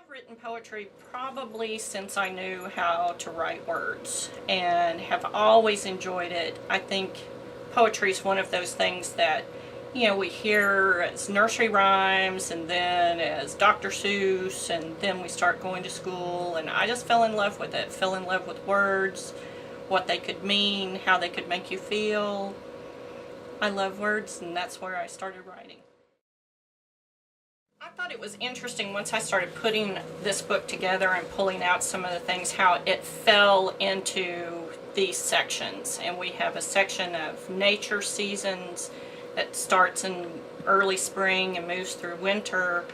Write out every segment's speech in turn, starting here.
I've written poetry probably since I knew how to write words and have always enjoyed it. I think poetry is one of those things that, you know, we hear as nursery rhymes and then as Dr. Seuss, and then we start going to school, and I just fell in love with it. Fell in love with words, what they could mean, how they could make you feel. I love words, and that's where I started writing. I thought it was interesting once I started putting this book together and pulling out some of the things, how it fell into these sections. And we have a section of nature seasons that starts in early spring and moves through winter,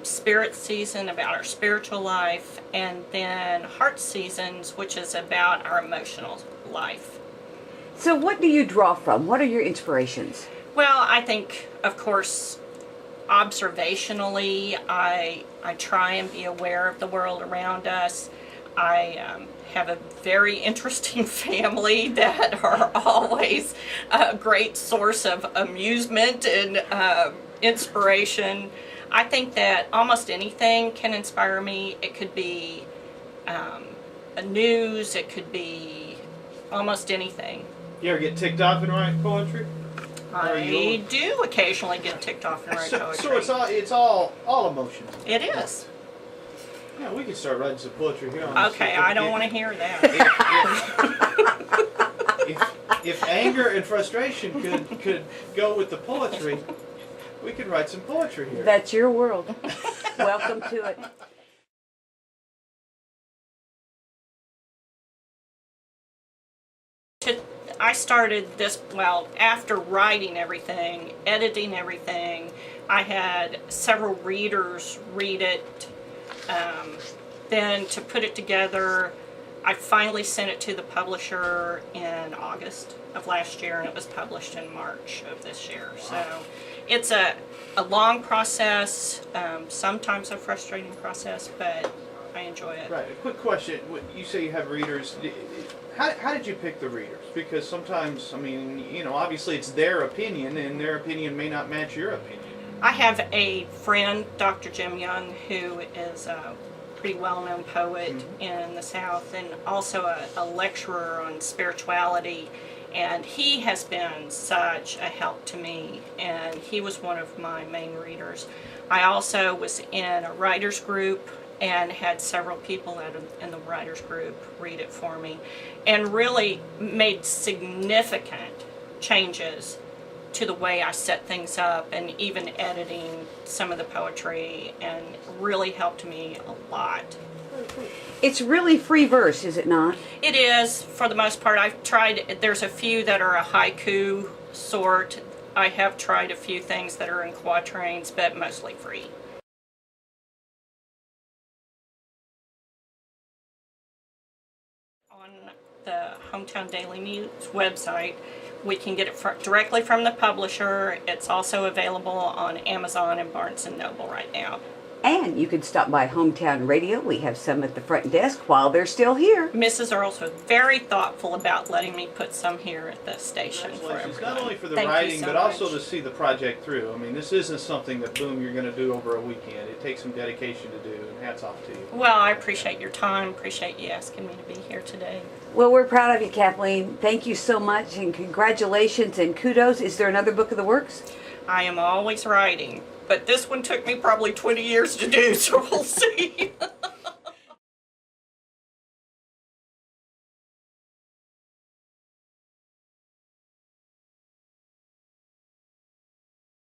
spirit season about our spiritual life, and then heart seasons, which is about our emotional life. So what do you draw from? What are your inspirations? Well, I think, of course, observationally, I try and be aware of the world around us. I have a very interesting family that are always a great source of amusement and inspiration. I think that almost anything can inspire me. It could be a news, it could be almost anything. You ever get ticked off and write poetry? I do occasionally get ticked off and write poetry. So it's all emotional. It is. Yeah, we could start writing some poetry here. Okay, I don't want to hear that. If anger and frustration could go with the poetry, we could write some poetry here. That's your world. Welcome to it. I started this, well, after writing everything, editing everything, I had several readers read it. Then to put it together, I finally sent it to the publisher in August of last year, and it was published in March of this year. So it's a long process, sometimes a frustrating process, but I enjoy it. Right. A quick question. You say you have readers. How did you pick the readers? Because sometimes, I mean, you know, obviously it's their opinion, and their opinion may not match your opinion. I have a friend, Dr. Jim Young, who is a pretty well-known poet in the South, and also a lecturer on spirituality, and he has been such a help to me, and he was one of my main readers. I also was in a writer's group and had several people in the writers group read it for me, and really made significant changes to the way I set things up, and even editing some of the poetry, and really helped me a lot. It's really free verse, is it not? It is, for the most part. I've tried, there's a few that are a haiku sort. I have tried a few things that are in quatrains, but mostly free. On the Hometown Daily News website, we can get it directly from the publisher. It's also available on Amazon and Barnes & Noble right now. And you can stop by Hometown Radio. We have some at the front desk while they're still here. Mrs. Earls was very thoughtful about letting me put some here at the station for everyone. Not only for the Thank you writing, so but also much. to see the project through. I mean, this isn't something that, boom, you're going to do over a weekend. It takes some dedication to do, and hats off to you. Well, I appreciate your time. Appreciate you asking me to be here today. Well, we're proud of you, Kathleen. Thank you so much, and congratulations and kudos. Is there another book of the works? I am always writing, but this one took me probably 20 years to do, so we'll see.